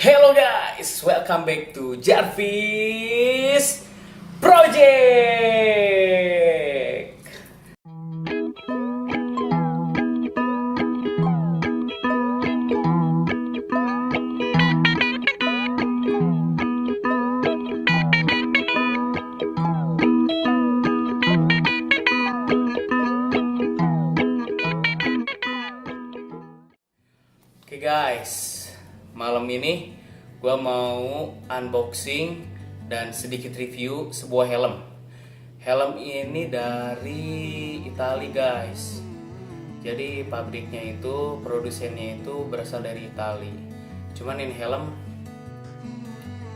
Hello guys, welcome back to Jarvis Project. Oke guys, malam ini gue mau unboxing dan sedikit review sebuah helm. Helm ini dari Italia guys. Jadi pabriknya itu, produsennya itu berasal dari Italia. Cuman ini helm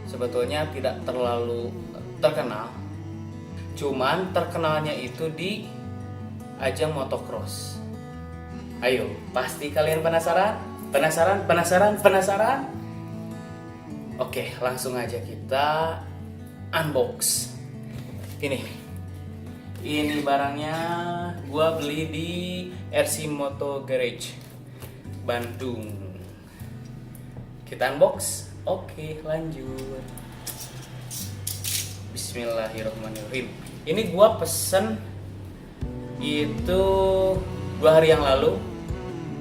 sebetulnya tidak terlalu terkenal. Cuman terkenalnya itu di ajang motocross. Ayo, pasti kalian penasaran? Penasaran? Oke, langsung aja kita unbox. Ini barangnya gua beli di RC Moto Garage Bandung. Kita unbox. Oke, lanjut. Bismillahirrahmanirrahim. Ini gua pesen itu 2 hari yang lalu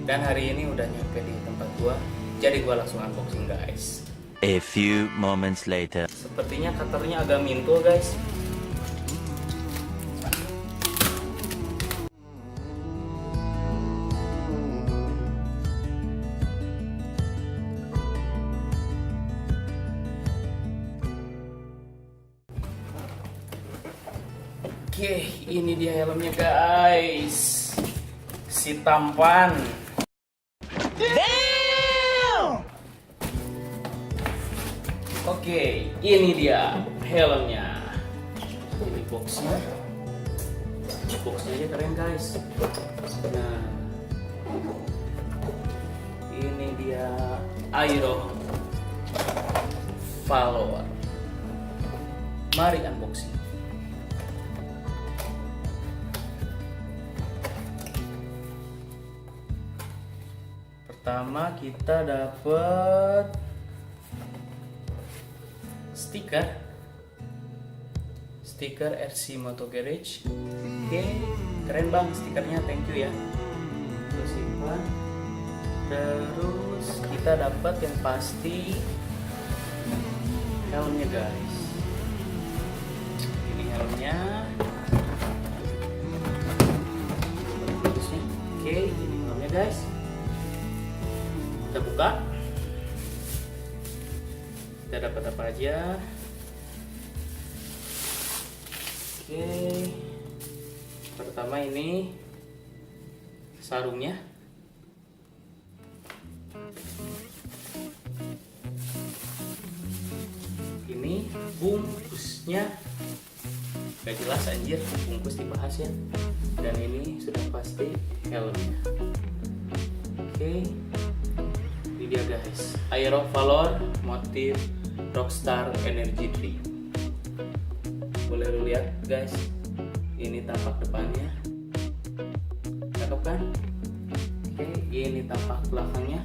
dan hari ini udah nyampe di tempat gua. Jadi gua langsung unboxing guys. A few moments later. Sepertinya cutternya agak mintul guys. Oke, ini dia helmnya guys. Si tampan. Oke, ini dia helmnya. Ini boxnya. Boxnya aja keren guys. Nah, ini dia Aero Valor. Mari unboxing. Pertama kita dapat stiker RC Moto Garage. Oke, keren bang stikernya, thank you ya. Terus simpan. Terus kita dapat yang pasti helmnya guys. Ini helmnya. Oke, ini helmnya guys. Kita buka. Kita dapat apa aja? Oke, pertama ini sarungnya. Ini bungkusnya. Gak jelas anjir, bungkus dibahas ya. Dan ini sudah pasti helmnya. Oke, ini dia guys, Aero Valor motif Rockstar Energy Drink. Boleh lu lihat guys, ini tapak depannya, cakep kan? Oke, ini tapak belakangnya.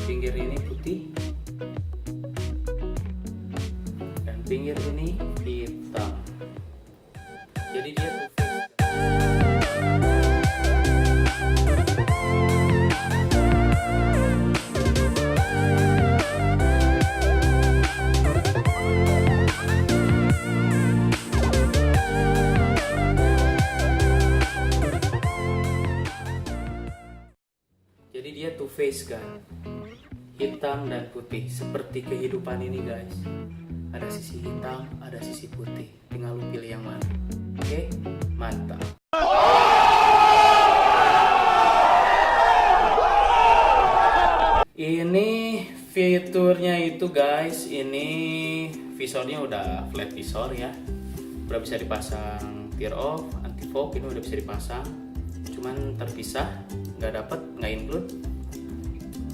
Pinggir ini putih dan pinggir ini hitam. Jadi dia two face kan, hitam dan putih seperti kehidupan ini guys. Ada sisi hitam, ada sisi putih, tinggal lu pilih yang mana. Oke, mantap. Ini fiturnya itu guys, ini visornya udah flat visor ya, udah bisa dipasang tear off, anti fog, ini udah bisa dipasang, cuman terpisah, nggak include.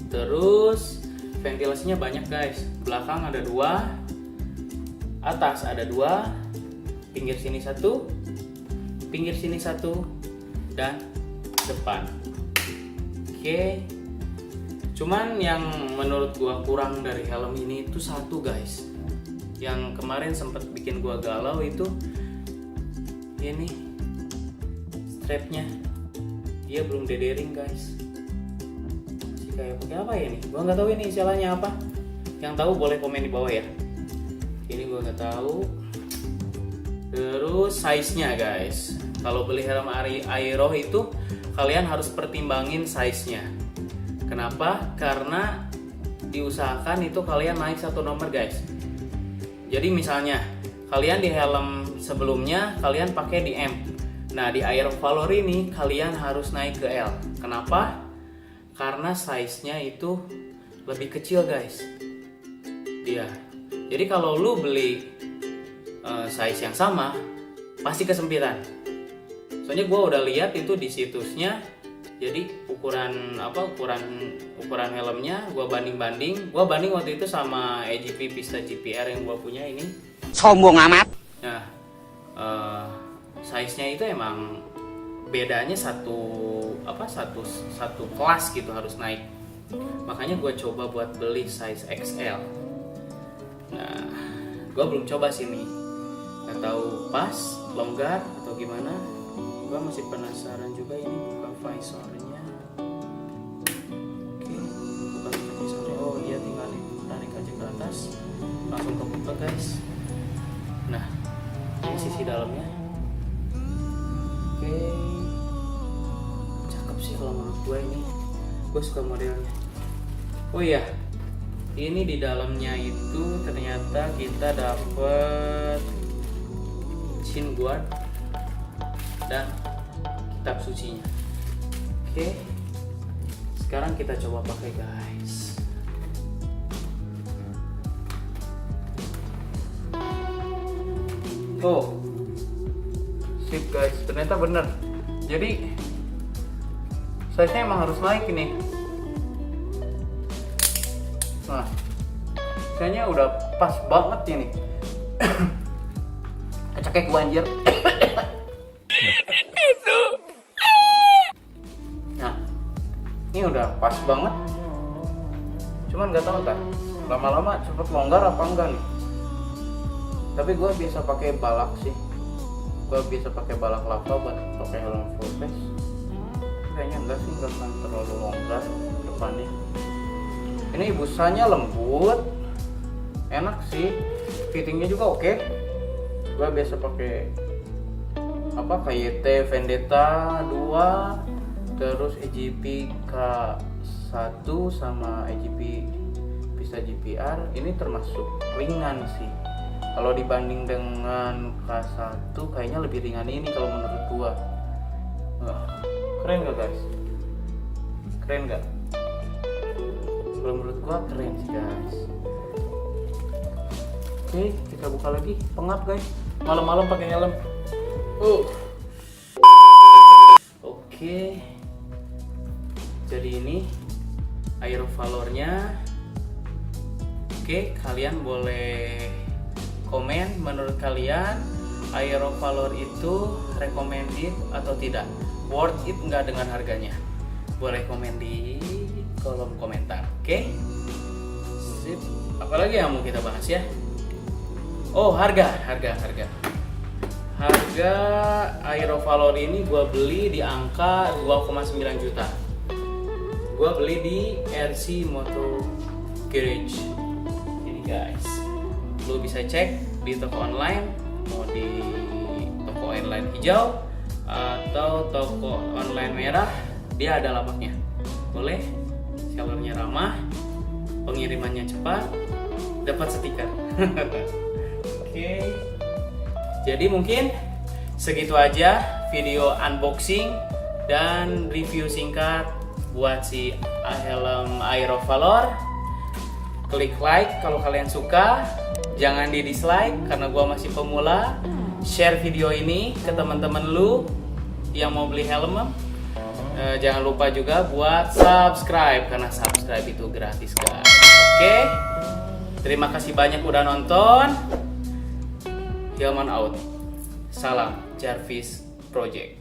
Terus ventilasinya banyak guys, belakang ada 2, atas ada 2, pinggir sini 1, pinggir sini 1, dan depan. Oke, Cuman yang menurut gua kurang dari helm ini itu satu guys, yang kemarin sempat bikin gua galau itu ini strapnya, dia belum dedering guys, masih kayak pakai apa ya ini, gua nggak tahu ini istilahnya apa. Yang tahu boleh komen di bawah ya, ini gua nggak tahu. Terus size-nya guys, kalau beli helm Aero itu kalian harus pertimbangin size-nya. Kenapa? Karena diusahakan itu kalian naik 1 nomor guys. Jadi misalnya kalian di helm sebelumnya kalian pakai di M. Nah di Aero Valor ini kalian harus naik ke L. Kenapa? Karena size-nya itu lebih kecil guys. Dia. Jadi kalau lu beli size yang sama pasti kesempitan. Soalnya gue udah lihat itu di situsnya. Jadi ukuran helmnya gue banding waktu itu sama AGP Pista GPR yang gue punya ini. Sombong amat. Nah, size-nya itu emang bedanya satu kelas gitu, harus naik. Makanya gue coba buat beli size XL. Nah, gue belum coba sini, nggak tahu pas, longgar atau gimana. Gue masih penasaran juga ini. Buka visornya. Oke, buka visornya. Oh iya, tinggal tarik aja ke atas, langsung kebuka guys. Nah, ini sisi dalamnya. Oke, cakep sih kalau menurut gue ini. Gue suka modelnya. Oh iya, ini di dalamnya itu ternyata kita dapet chin guard dan kitab sucinya. Oke, sekarang kita coba pakai guys. Oh, sip guys, ternyata bener. Jadi size-nya emang harus naik ini. Nah, kayaknya udah pas banget ini. Kecekek gua anjir. Nah, ini udah pas banget. Cuman nggak tahu kan, lama-lama cepet longgar apa enggak nih. Tapi gue biasa pakai balak sih. Gue biasa pakai balak lava buat pakai helm full face. Kayaknya enggak sih, nggak akan terlalu longgar depannya. Ini busanya lembut, enak sih, fittingnya juga oke. Gue biasa pakai KYT Vendetta 2, terus AGP K1 sama AGP Pista GPR. Ini termasuk ringan sih. Kalau dibanding dengan K1 kayaknya lebih ringan ini kalau menurut gua. Keren gak guys? Keren gak? Kalau menurut gua keren sih guys. Oke, kita buka lagi. Pengap guys, malam-malam pakai helm. Oke, jadi ini Aero Valornya. Oke, kalian boleh komen menurut kalian Aero Valor itu recommended atau tidak, worth it nggak dengan harganya. Boleh komen di kolom komentar. Oke? Sip. Apalagi yang mau kita bahas ya? Oh, harga Aero Valor ini gue beli di angka 2,9 juta. Gue beli di RC Moto Garage ini guys. Lu bisa cek di toko online, mau di toko online hijau atau toko online merah, dia ada lapaknya. Boleh, sellernya ramah, pengirimannya cepat, dapat stiker. Oke. Jadi mungkin segitu aja video unboxing dan review singkat buat si helm Aero Valor. Klik like kalau kalian suka, jangan di dislike karena gua masih pemula. Share video ini ke teman-teman lu yang mau beli helm. Jangan lupa juga buat subscribe karena subscribe itu gratis guys. Oke, terima kasih banyak udah nonton. Hilman out. Salam Jarvis Project.